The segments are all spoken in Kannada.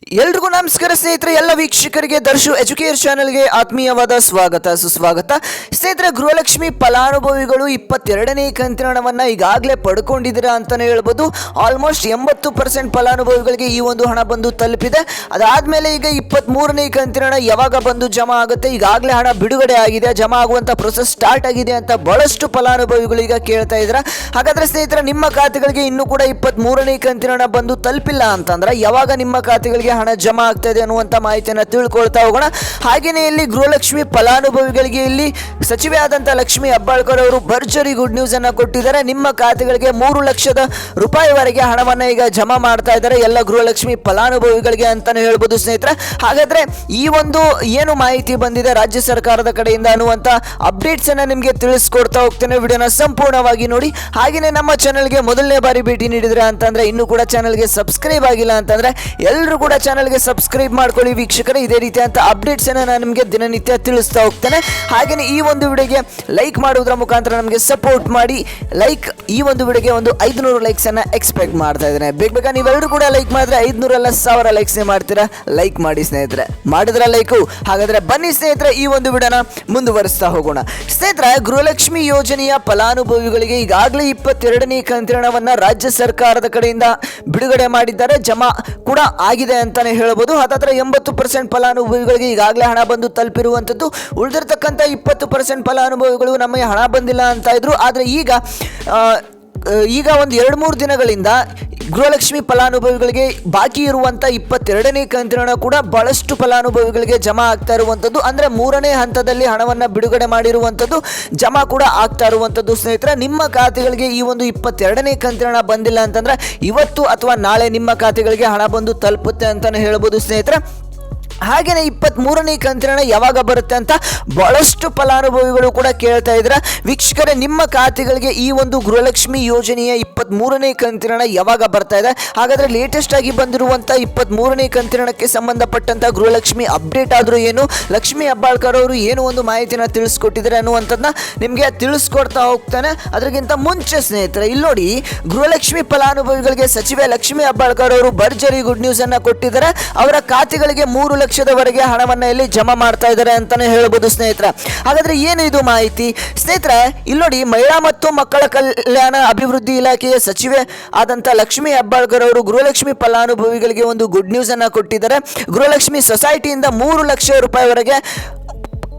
ಎಲ್ರಿಗೂ ನಮಸ್ಕಾರ ಸ್ನೇಹಿತರೆ, ಎಲ್ಲ ವೀಕ್ಷಕರಿಗೆ ದರ್ಶು ಎಜುಕೇರ್ ಚಾನೆಲ್ಗೆ ಆತ್ಮೀಯವಾದ ಸ್ವಾಗತ ಸುಸ್ವಾಗತ. ಸ್ನೇಹಿತರೆ, ಗೃಹಲಕ್ಷ್ಮಿ ಫಲಾನುಭವಿಗಳು 22ನೇ ಕಂತಿನ ಹಣವನ್ನು ಈಗಾಗಲೇ ಪಡ್ಕೊಂಡಿದ್ದೀರಾ ಅಂತಲೇ ಹೇಳ್ಬೋದು. ಆಲ್ಮೋಸ್ಟ್ 80% ಫಲಾನುಭವಿಗಳಿಗೆ ಈ ಒಂದು ಹಣ ಬಂದು ತಲುಪಿದೆ. ಅದಾದಮೇಲೆ ಈಗ 23ನೇ ಕಂತಿನ ಹಣ ಯಾವಾಗ ಬಂದು ಜಮಾ ಆಗುತ್ತೆ, ಈಗಾಗಲೇ ಹಣ ಬಿಡುಗಡೆ ಆಗಿದೆ, ಜಮಾ ಆಗುವಂಥ ಪ್ರೊಸೆಸ್ ಸ್ಟಾರ್ಟ್ ಆಗಿದೆ ಅಂತ ಬಹಳಷ್ಟು ಫಲಾನುಭವಿಗಳು ಈಗ ಕೇಳ್ತಾ ಇದ್ದೀರಾ. ಹಾಗಾದರೆ ಸ್ನೇಹಿತರೆ, ನಿಮ್ಮ ಖಾತೆಗಳಿಗೆ ಇನ್ನೂ ಕೂಡ 23ನೇ ಕಂತಿನ ಹಣ ಬಂದು ತಲುಪಿಲ್ಲ ಅಂತಂದ್ರೆ ಯಾವಾಗ ನಿಮ್ಮ ಖಾತೆಗಳಿಗೆ ಹಣ ಜಮಾ ಆಗ್ತಾ ಇದೆ ಅನ್ನುವಂಥ ಮಾಹಿತಿಯನ್ನು ತಿಳ್ಕೊಳ್ತಾ ಹೋಗೋಣ. ಹಾಗೆಯೇ ಇಲ್ಲಿ ಗೃಹಲಕ್ಷ್ಮಿ ಫಲಾನುಭವಿಗಳಿಗೆ ಇಲ್ಲಿ ಸಚಿವೆ ಆದಂಥ ಲಕ್ಷ್ಮಿ ಹೆಬ್ಬಾಳ್ಕರ್ ಅವರು ಭರ್ಜರಿ ಗುಡ್ ನ್ಯೂಸ್ ಅನ್ನು ಕೊಟ್ಟಿದ್ದಾರೆ. ನಿಮ್ಮ ಖಾತೆಗಳಿಗೆ 3 ಲಕ್ಷದ ರೂಪಾಯಿವರೆಗೆ ಹಣವನ್ನು ಈಗ ಜಮಾ ಮಾಡ್ತಾ ಇದ್ದಾರೆ ಎಲ್ಲ ಗೃಹಲಕ್ಷ್ಮಿ ಫಲಾನುಭವಿಗಳಿಗೆ ಅಂತಾನೆ ಹೇಳ್ಬೋದು ಸ್ನೇಹಿತರೆ. ಹಾಗಾದ್ರೆ ಈ ಒಂದು ಏನು ಮಾಹಿತಿ ಬಂದಿದೆ ರಾಜ್ಯ ಸರ್ಕಾರದ ಕಡೆಯಿಂದ ಅನ್ನುವಂಥ ಅಪ್ಡೇಟ್ಸ್ ಅನ್ನು ನಿಮಗೆ ತಿಳಿಸ್ಕೊಡ್ತಾ ಹೋಗ್ತೇನೆ. ವಿಡಿಯೋನ ಸಂಪೂರ್ಣವಾಗಿ ನೋಡಿ. ಹಾಗೆಯೇ ನಮ್ಮ ಚಾನೆಲ್ಗೆ ಮೊದಲನೇ ಬಾರಿ ಭೇಟಿ ನೀಡಿದ್ರೆ ಅಂತಂದ್ರೆ ಇನ್ನೂ ಕೂಡ ಚಾನೆಲ್ಗೆ ಸಬ್ಸ್ಕ್ರೈಬ್ ಆಗಿಲ್ಲ ಅಂತಂದ್ರೆ ಎಲ್ಲರೂ ಕೂಡ ಚಾನೆಲ್ಗೆ ಸಬ್ಸ್ಕ್ರೈಬ್ ಮಾಡ್ಕೊಳ್ಳಿ ವೀಕ್ಷಕರೇ. ಇದೇ ರೀತಿಯಂತ ಅಪ್ಡೇಟ್ಸ್ ಅನ್ನು ನಾನು ನಿಮಗೆ ದಿನನಿತ್ಯ ತಿಳಿಸ್ತಾ ಹೋಗ್ತೇನೆ. ಹಾಗೆಯೇ ಈ ಒಂದು ವಿಡಿಯೋಗೆ ಲೈಕ್ ಮಾಡುವುದರ ಮುಖಾಂತರ ನಮಗೆ ಸಪೋರ್ಟ್ ಮಾಡಿ. ಈ ಒಂದು ವಿಡಿಯೋಗೆ ಒಂದು 500 ಲೈಕ್ಸ್ ಅನ್ನ ಎಕ್ಸ್ಪೆಕ್ಟ್ ಮಾಡ್ತಾ ಇದ್ದೇನೆ. ಬೇಗ ನೀವೆಲ್ಲರೂ ಕೂಡ ಲೈಕ್ ಮಾಡಿದ್ರೆ 500 ಅಲ್ಲ 1000 ಲೈಕ್ಸ್ ಮಾಡ್ತೀರಾ. ಲೈಕ್ ಮಾಡಿ ಸ್ನೇಹಿತರೆ, ಮಾಡಿದ್ರ ಲೈಕು. ಹಾಗಾದ್ರೆ ಬನ್ನಿ ಸ್ನೇಹಿತರೆ, ಈ ಒಂದು ವಿಡಿಯೋನ ಮುಂದುವರಿಸ್ತಾ ಹೋಗೋಣ. ಸ್ನೇಹಿತರೆ, ಗೃಹಲಕ್ಷ್ಮಿ ಯೋಜನೆಯ ಫಲಾನುಭವಿಗಳಿಗೆ ಈಗಾಗಲೇ 22ನೇ ಕಂತಿನ ಹಣವನ್ನು ರಾಜ್ಯ ಸರ್ಕಾರದ ಕಡೆಯಿಂದ ಬಿಡುಗಡೆ ಮಾಡಿದ್ದಾರೆ, ಜಮಾ ಕೂಡ ಆಗಿದೆ ಅಂತಾನೆ ಹೇಳ್ಬೋದು. ಹಾಗಾದ್ರೆ 80% ಫಲಾನುಭವಿಗಳಿಗೆ ಈಗಾಗಲೇ ಹಣ ಬಂದು ತಲುಪಿರುವಂಥದ್ದು. ಉಳಿದಿರ್ತಕ್ಕಂಥ 20% ಫಲಾನುಭವಿಗಳು ನಮಗೆ ಹಣ ಬಂದಿಲ್ಲ ಅಂತ ಇದ್ರು. ಆದರೆ ಈಗ ಒಂದು 2-3 ದಿನಗಳಿಂದ ಗೃಹಲಕ್ಷ್ಮಿ ಫಲಾನುಭವಿಗಳಿಗೆ ಬಾಕಿ ಇರುವಂಥ 22ನೇ ಕಂತಿನ ಹಣ ಕೂಡ ಬಹಳಷ್ಟು ಫಲಾನುಭವಿಗಳಿಗೆ ಜಮಾ ಆಗ್ತಾ ಇರುವಂಥದ್ದು. ಅಂದರೆ 3ನೇ ಹಂತದಲ್ಲಿ ಹಣವನ್ನು ಬಿಡುಗಡೆ ಮಾಡಿರುವಂಥದ್ದು, ಜಮಾ ಕೂಡ ಆಗ್ತಾ ಇರುವಂಥದ್ದು. ಸ್ನೇಹಿತರೆ, ನಿಮ್ಮ ಖಾತೆಗಳಿಗೆ ಈ ಒಂದು 22ನೇ ಕಂತಿನ ಹಣ ಬಂದಿಲ್ಲ ಅಂತಂದರೆ ಇವತ್ತು ಅಥವಾ ನಾಳೆ ನಿಮ್ಮ ಖಾತೆಗಳಿಗೆ ಹಣ ಬಂದು ತಲುಪುತ್ತೆ ಅಂತಲೇ ಹೇಳ್ಬೋದು ಸ್ನೇಹಿತರೆ. ಹಾಗೆಯೇ 23ನೇ ಕಂತಿನ ಹಣ ಯಾವಾಗ ಬರುತ್ತೆ ಅಂತ ಬಹಳಷ್ಟು ಫಲಾನುಭವಿಗಳು ಕೂಡ ಕೇಳ್ತಾ ಇದ್ದಾರೆ. ವೀಕ್ಷಕರೇ, ನಿಮ್ಮ ಖಾತೆಗಳಿಗೆ ಈ ಒಂದು ಗೃಹಲಕ್ಷ್ಮಿ ಯೋಜನೆಯ 23ನೇ ಕಂತಿನ ಹಣ ಯಾವಾಗ ಬರ್ತಾ ಇದೆ? ಹಾಗಾದರೆ ಲೇಟೆಸ್ಟ್ ಆಗಿ ಬಂದಿರುವಂಥ 23ನೇ ಕಂತಿನ ಹಣಕ್ಕೆ ಸಂಬಂಧಪಟ್ಟಂಥ ಗೃಹಲಕ್ಷ್ಮಿ ಅಪ್ಡೇಟ್ ಆದರೂ ಏನು, ಲಕ್ಷ್ಮಿ ಹೆಬ್ಬಾಳ್ಕರ್ ಅವರು ಏನು ಒಂದು ಮಾಹಿತಿನ ತಿಳಿಸ್ಕೊಟ್ಟಿದ್ದಾರೆ ಅನ್ನುವಂಥದ್ದನ್ನ ನಿಮಗೆ ತಿಳಿಸ್ಕೊಡ್ತಾ ಹೋಗ್ತಾನೆ. ಅದಕ್ಕಿಂತ ಮುಂಚೆ ಸ್ನೇಹಿತರೆ, ಇಲ್ಲಿ ನೋಡಿ, ಗೃಹಲಕ್ಷ್ಮಿ ಫಲಾನುಭವಿಗಳಿಗೆ ಸಚಿವೆ ಲಕ್ಷ್ಮಿ ಹೆಬ್ಬಾಳ್ಕರ್ ಅವರು ಭರ್ಜರಿ ಗುಡ್ ನ್ಯೂಸ್ ಅನ್ನು ಕೊಟ್ಟಿದ್ದಾರೆ. ಅವರ ಖಾತೆಗಳಿಗೆ 3 ಲಕ್ಷದವರೆಗೆ ಹಣವನ್ನು ಇಲ್ಲಿ ಜಮಾ ಮಾಡ್ತಾ ಇದ್ದಾರೆ ಅಂತಾನೆ ಹೇಳ್ಬೋದು ಸ್ನೇಹಿತರೆ. ಹಾಗಾದ್ರೆ ಏನು ಇದು ಮಾಹಿತಿ ಸ್ನೇಹಿತರೆ? ಇಲ್ಲಿ ನೋಡಿ, ಮಹಿಳಾ ಮತ್ತು ಮಕ್ಕಳ ಕಲ್ಯಾಣ ಅಭಿವೃದ್ಧಿ ಇಲಾಖೆಯ ಸಚಿವೆ ಆದಂಥ ಲಕ್ಷ್ಮಿ ಹೆಬ್ಬಾಳ್ಕರ್ ಅವರು ಗೃಹಲಕ್ಷ್ಮಿ ಫಲಾನುಭವಿಗಳಿಗೆ ಒಂದು ಗುಡ್ ನ್ಯೂಸ್ ಅನ್ನು ಕೊಟ್ಟಿದ್ದಾರೆ. ಗೃಹಲಕ್ಷ್ಮಿ ಸೊಸೈಟಿಯಿಂದ 3 ಲಕ್ಷ ರೂಪಾಯಿವರೆಗೆ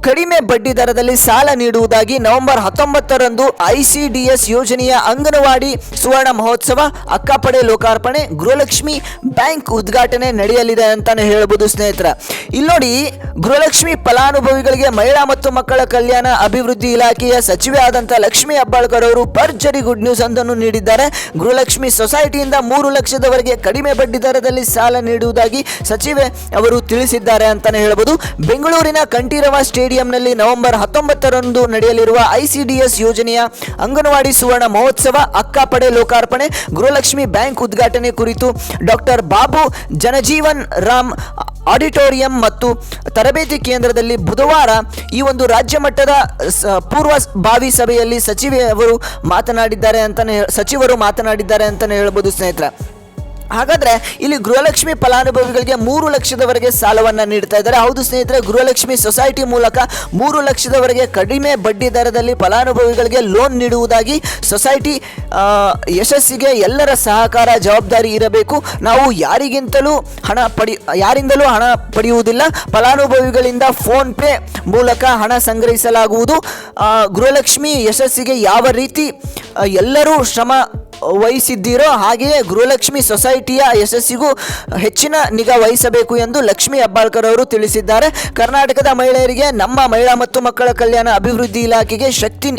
ಕಡಿಮೆ ಬಡ್ಡಿ ದರದಲ್ಲಿ ಸಾಲ ನೀಡುವುದಾಗಿ ನವೆಂಬರ್ 19ರಂದು ICDS ಯೋಜನೆಯ ಅಂಗನವಾಡಿ ಸುವರ್ಣ ಮಹೋತ್ಸವ, ಅಕ್ಕಪಡೆ ಲೋಕಾರ್ಪಣೆ, ಗೃಹಲಕ್ಷ್ಮಿ ಬ್ಯಾಂಕ್ ಉದ್ಘಾಟನೆ ನಡೆಯಲಿದೆ ಅಂತಾನೆ ಹೇಳ್ಬೋದು ಸ್ನೇಹಿತರೆ. ಇಲ್ಲಿ ನೋಡಿ, ಗೃಹಲಕ್ಷ್ಮಿ ಫಲಾನುಭವಿಗಳಿಗೆ ಮಹಿಳಾ ಮತ್ತು ಮಕ್ಕಳ ಕಲ್ಯಾಣ ಅಭಿವೃದ್ಧಿ ಇಲಾಖೆಯ ಸಚಿವೆ ಆದಂಥ ಲಕ್ಷ್ಮಿ ಹೆಬ್ಬಾಳ್ಕರ್ ಅವರು ಭರ್ಜರಿ ಗುಡ್ ನ್ಯೂಸ್ ಒಂದನ್ನು ನೀಡಿದ್ದಾರೆ. ಗೃಹಲಕ್ಷ್ಮಿ ಸೊಸೈಟಿಯಿಂದ 3 ಲಕ್ಷದವರೆಗೆ ಕಡಿಮೆ ಬಡ್ಡಿ ದರದಲ್ಲಿ ಸಾಲ ನೀಡುವುದಾಗಿ ಸಚಿವೆ ಅವರು ತಿಳಿಸಿದ್ದಾರೆ ಅಂತಾನೆ ಹೇಳ್ಬೋದು. ಬೆಂಗಳೂರಿನ ಕಂಠೀರವ ಸ್ಟೇಡಿಯಂನಲ್ಲಿ ನವೆಂಬರ್ 19ರಂದು ನಡೆಯಲಿರುವ ICDS ಯೋಜನೆಯ ಅಂಗನವಾಡಿ ಸುವರ್ಣ ಮಹೋತ್ಸವ, ಅಕ್ಕಪಡೆ ಲೋಕಾರ್ಪಣೆ, ಗೃಹಲಕ್ಷ್ಮಿ ಬ್ಯಾಂಕ್ ಉದ್ಘಾಟನೆ ಕುರಿತು ಡಾಕ್ಟರ್ ಬಾಬು ಜನಜೀವನ್ ರಾಮ್ ಆಡಿಟೋರಿಯಂ ಮತ್ತು ತರಬೇತಿ ಕೇಂದ್ರದಲ್ಲಿ ಬುಧವಾರ ಈ ಒಂದು ರಾಜ್ಯ ಮಟ್ಟದ ಪೂರ್ವಭಾವಿ ಸಭೆಯಲ್ಲಿ ಸಚಿವರು ಮಾತನಾಡಿದ್ದಾರೆ ಅಂತಾನೆ ಹೇಳ್ಬೋದು ಸ್ನೇಹಿತರೆ. ಹಾಗಾದ್ರೆ ಇಲ್ಲಿ ಗೃಹಲಕ್ಷ್ಮಿ ಫಲಾನುಭವಿಗಳಿಗೆ 3 ಲಕ್ಷದವರೆಗೆ ಸಾಲವನ್ನು ನೀಡ್ತಾ ಇದ್ದಾರೆ. ಹೌದು ಸ್ನೇಹಿತರೆ, ಗೃಹಲಕ್ಷ್ಮಿ ಸೊಸೈಟಿ ಮೂಲಕ 3 ಲಕ್ಷದವರೆಗೆ ಕಡಿಮೆ ಬಡ್ಡಿ ದರದಲ್ಲಿ ಫಲಾನುಭವಿಗಳಿಗೆ ಲೋನ್ ನೀಡುವುದಾಗಿ ಸೊಸೈಟಿ ಯಶಸ್ಸಿಗೆ ಎಲ್ಲರ ಸಹಕಾರ ಜವಾಬ್ದಾರಿ ಇರಬೇಕು. ನಾವು ಯಾರಿಂದಲೂ ಹಣ ಪಡೆಯುವುದಿಲ್ಲ. ಫಲಾನುಭವಿಗಳಿಂದ ಫೋನ್ ಪೇ ಮೂಲಕ ಹಣ ಸಂಗ್ರಹಿಸಲಾಗುವುದು. ಗೃಹಲಕ್ಷ್ಮಿ ಯಶಸ್ಸಿಗೆ ಯಾವ ರೀತಿ ಎಲ್ಲರೂ ಶ್ರಮ ವಹಿಸಿದ್ದೀರೋ ಹಾಗೆಯೇ ಗೃಹಲಕ್ಷ್ಮಿ ಸೊಸೈಟಿಯ ಯಶಸ್ಸಿಗೂ ಹೆಚ್ಚಿನ ನಿಗಾ ವಹಿಸಬೇಕು ಎಂದು ಲಕ್ಷ್ಮಿ ಹೆಬ್ಬಾಳ್ಕರ್ ಅವರು ತಿಳಿಸಿದ್ದಾರೆ. ಕರ್ನಾಟಕದ ಮಹಿಳೆಯರಿಗೆ ನಮ್ಮ ಮಹಿಳಾ ಮತ್ತು ಮಕ್ಕಳ ಕಲ್ಯಾಣ ಅಭಿವೃದ್ಧಿ ಇಲಾಖೆಗೆ ಶಕ್ತಿ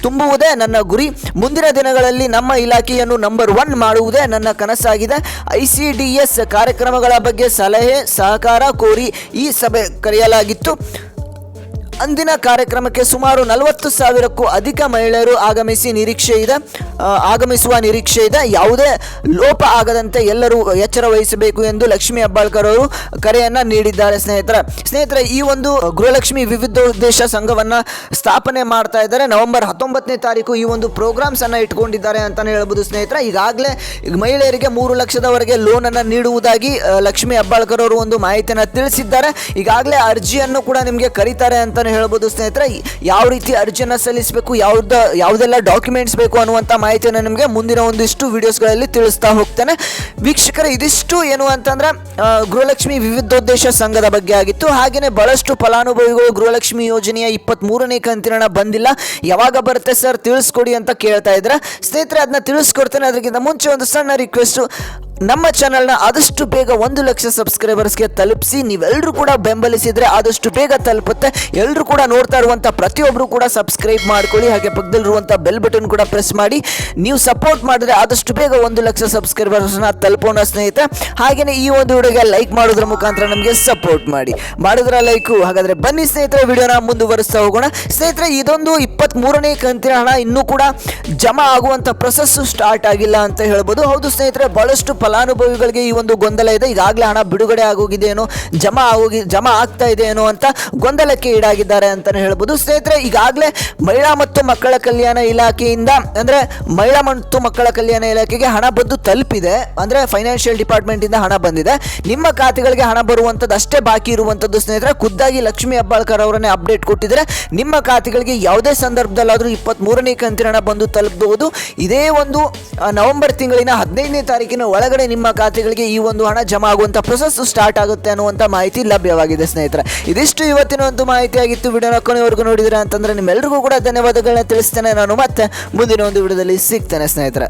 ತುಂಬುವುದೇ ನನ್ನ ಗುರಿ. ಮುಂದಿನ ದಿನಗಳಲ್ಲಿ ನಮ್ಮ ಇಲಾಖೆಯನ್ನು ನಂಬರ್ 1 ಮಾಡುವುದೇ ನನ್ನ ಕನಸಾಗಿದೆ. ICDS ಕಾರ್ಯಕ್ರಮಗಳ ಬಗ್ಗೆ ಸಲಹೆ ಸಹಕಾರ ಕೋರಿ ಈ ಸಭೆ ಕರೆಯಲಾಗಿತ್ತು. ಅಂದಿನ ಕಾರ್ಯಕ್ರಮಕ್ಕೆ ಸುಮಾರು 40,000ಕ್ಕೂ ಅಧಿಕ ಮಹಿಳೆಯರು ಆಗಮಿಸುವ ನಿರೀಕ್ಷೆ ಇದೆ. ಯಾವುದೇ ಲೋಪ ಆಗದಂತೆ ಎಲ್ಲರೂ ಎಚ್ಚರ ವಹಿಸಬೇಕು ಎಂದು ಲಕ್ಷ್ಮೀ ಹೆಬ್ಬಾಳ್ಕರ್ ಅವರು ಕರೆಯನ್ನ ನೀಡಿದ್ದಾರೆ. ಸ್ನೇಹಿತರೆ ಈ ಒಂದು ಗೃಹಲಕ್ಷ್ಮಿ ವಿವಿಧೋದ್ದೇಶ ಸಂಘವನ್ನ ಸ್ಥಾಪನೆ ಮಾಡ್ತಾ ಇದ್ದಾರೆ. ನವೆಂಬರ್ 19ನೇ ತಾರೀಕು ಈ ಒಂದು ಪ್ರೋಗ್ರಾಮ್ಸ್ ಅನ್ನ ಇಟ್ಕೊಂಡಿದ್ದಾರೆ ಅಂತಾನೆ ಹೇಳ್ಬೋದು. ಸ್ನೇಹಿತರೆ ಈಗಾಗಲೇ ಮಹಿಳೆಯರಿಗೆ 3 ಲಕ್ಷದವರೆಗೆ ಲೋನ್ ಅನ್ನ ನೀಡುವುದಾಗಿ ಲಕ್ಷ್ಮೀ ಹೆಬ್ಬಾಳ್ಕರ್ ಅವರು ಒಂದು ಮಾಹಿತಿಯನ್ನು ತಿಳಿಸಿದ್ದಾರೆ. ಈಗಾಗಲೇ ಅರ್ಜಿಯನ್ನು ಕೂಡ ನಿಮಗೆ ಕರೀತಾರೆ ಅಂತಾನೆ ಹೇಳ್ಬೋದು. ಸ್ನೇಹಿತರೆ ಯಾವ ರೀತಿ ಅರ್ಜಿಯನ್ನು ಸಲ್ಲಿಸಬೇಕು, ಯಾವುದೆಲ್ಲ ಡಾಕ್ಯುಮೆಂಟ್ಸ್ ಬೇಕು ಅನ್ನುವಂಥ ಮಾಹಿತಿಯನ್ನು ನಿಮಗೆ ಮುಂದಿನ ಒಂದಿಷ್ಟು ವಿಡಿಯೋಸ್ಗಳಲ್ಲಿ ತಿಳಿಸ್ತಾ ಹೋಗ್ತೇನೆ. ವೀಕ್ಷಕರೇ, ಇದಿಷ್ಟು ಏನು ಅಂತಂದ್ರೆ ಗೃಹಲಕ್ಷ್ಮಿ ವಿವಿಧೋದ್ದೇಶ ಸಂಘದ ಬಗ್ಗೆ ಆಗಿತ್ತು. ಹಾಗೆಯೇ ಬಹಳಷ್ಟು ಫಲಾನುಭವಿಗಳು ಗೃಹಲಕ್ಷ್ಮಿ ಯೋಜನೆಯ 23ನೇ ಕಂತಿನ ಹಣ ಬಂದಿಲ್ಲ, ಯಾವಾಗ ಬರುತ್ತೆ ಸರ್ ತಿಳಿಸ್ಕೊಡಿ ಅಂತ ಕೇಳ್ತಾ ಇದ್ರೆ ಸ್ನೇಹಿತರೆ ಅದನ್ನ ತಿಳಿಸ್ಕೊಡ್ತೇನೆ. ಅದಕ್ಕಿಂತ ಮುಂಚೆ ಒಂದು ಸಣ್ಣ ರಿಕ್ವೆಸ್ಟ್, ನಮ್ಮ ಚಾನಲ್ನ ಆದಷ್ಟು ಬೇಗ 1 ಲಕ್ಷ ಸಬ್ಸ್ಕ್ರೈಬರ್ಸ್ಗೆ ತಲುಪಿಸಿ. ನೀವೆಲ್ಲರೂ ಕೂಡ ಬೆಂಬಲಿಸಿದರೆ ಆದಷ್ಟು ಬೇಗ ತಲುಪುತ್ತೆ. ಎಲ್ಲರೂ ಕೂಡ ನೋಡ್ತಾ ಇರುವಂಥ ಪ್ರತಿಯೊಬ್ಬರು ಕೂಡ ಸಬ್ಸ್ಕ್ರೈಬ್ ಮಾಡ್ಕೊಳ್ಳಿ. ಹಾಗೆ ಪಕ್ಕದಲ್ಲಿರುವಂಥ ಬೆಲ್ ಬಟನ್ ಕೂಡ ಪ್ರೆಸ್ ಮಾಡಿ. ನೀವು ಸಪೋರ್ಟ್ ಮಾಡಿದ್ರೆ ಆದಷ್ಟು ಬೇಗ 1 ಲಕ್ಷ ಸಬ್ಸ್ಕ್ರೈಬರ್ಸ್ನ ತಲುಪೋಣ ಸ್ನೇಹಿತರೆ. ಹಾಗೆಯೇ ಈ ಒಂದು ವಿಡಿಯೋಗೆ ಲೈಕ್ ಮಾಡೋದ್ರ ಮುಖಾಂತರ ನಮಗೆ ಸಪೋರ್ಟ್ ಮಾಡಿದ್ರ ಲೈಕು. ಹಾಗಾದರೆ ಬನ್ನಿ ಸ್ನೇಹಿತರೆ, ವಿಡಿಯೋನ ಮುಂದುವರಿಸ್ತಾ ಹೋಗೋಣ. ಸ್ನೇಹಿತರೆ, ಇದೊಂದು 23ನೇ ಕಂತಿನ ಹಣ ಇನ್ನೂ ಕೂಡ ಜಮಾ ಆಗುವಂಥ ಪ್ರೊಸೆಸ್ ಸ್ಟಾರ್ಟ್ ಆಗಿಲ್ಲ ಅಂತ ಹೇಳ್ಬೋದು. ಹೌದು ಸ್ನೇಹಿತರೆ, ಬಹಳಷ್ಟು ಫಲಾನುಭವಿಗಳಿಗೆ ಈ ಒಂದು ಗೊಂದಲ ಇದೆ. ಈಗಾಗಲೇ ಹಣ ಬಿಡುಗಡೆ ಆಗೋಗಿದೆಯೇನೋ, ಜಮಾ ಆಗ್ತಾ ಇದೆಯೇನೋ ಅಂತ ಗೊಂದಲಕ್ಕೆ ಈಡಾಗಿದ್ದಾರೆ ಅಂತಾನೆ ಹೇಳ್ಬೋದು. ಸ್ನೇಹಿತರೆ, ಈಗಾಗಲೇ ಮಹಿಳಾ ಮತ್ತು ಮಕ್ಕಳ ಕಲ್ಯಾಣ ಇಲಾಖೆಯಿಂದ ಮಹಿಳಾ ಮತ್ತು ಮಕ್ಕಳ ಕಲ್ಯಾಣ ಇಲಾಖೆಗೆ ಹಣ ಬಂದು ತಲುಪಿದೆ. ಫೈನಾನ್ಷಿಯಲ್ ಡಿಪಾರ್ಟ್ಮೆಂಟ್ ಇಂದ ಹಣ ಬಂದಿದೆ. ನಿಮ್ಮ ಖಾತೆಗಳಿಗೆ ಹಣ ಬರುವಂಥದ್ದು ಅಷ್ಟೇ ಬಾಕಿ ಇರುವಂಥದ್ದು ಸ್ನೇಹಿತರೆ. ಖುದ್ದಾಗಿ ಲಕ್ಷ್ಮೀ ಹೆಬ್ಬಾಳ್ಕರ್ ಅವರನ್ನೇ ಅಪ್ಡೇಟ್ ಕೊಟ್ಟಿದ್ದಾರೆ. ನಿಮ್ಮ ಖಾತೆಗಳಿಗೆ ಯಾವುದೇ ಸಂದರ್ಭದಲ್ಲಾದರೂ 23ನೇ ಕಂತಿನ ಹಣ ಬಂದು ತಲುಪಬಹುದು. ಇದೇ ಒಂದು ನವೆಂಬರ್ ತಿಂಗಳಿನ 15ನೇ ತಾರೀಕಿನ ಒಳಗಡೆ ನಿಮ್ಮ ಖಾತೆಗಳಿಗೆ ಈ ಒಂದು ಹಣ ಜಮಾ ಆಗುವಂತ ಪ್ರೊಸೆಸ್ ಸ್ಟಾರ್ಟ್ ಆಗುತ್ತೆ ಅನ್ನುವಂತ ಮಾಹಿತಿ ಲಭ್ಯವಾಗಿದೆ ಸ್ನೇಹಿತರೆ. ಇದಿಷ್ಟು ಇವತ್ತಿನ ಒಂದು ಮಾಹಿತಿ ಆಗಿತ್ತು. ವಿಡಿಯೋನ ಕೊನೆವರೆಗೂ ನೋಡಿದಿರಾ ಅಂತಂದ್ರೆ ನಿಮ್ಮೆಲ್ಲರಿಗೂ ಕೂಡ ಧನ್ಯವಾದಗಳನ್ನ ತಿಳಿಸ್ತೇನೆ. ನಾನು ಮತ್ತೆ ಮುಂದಿನ ಒಂದು ವಿಡಿಯೋದಲ್ಲಿ ಸಿಗ್ತೇನೆ ಸ್ನೇಹಿತರೆ.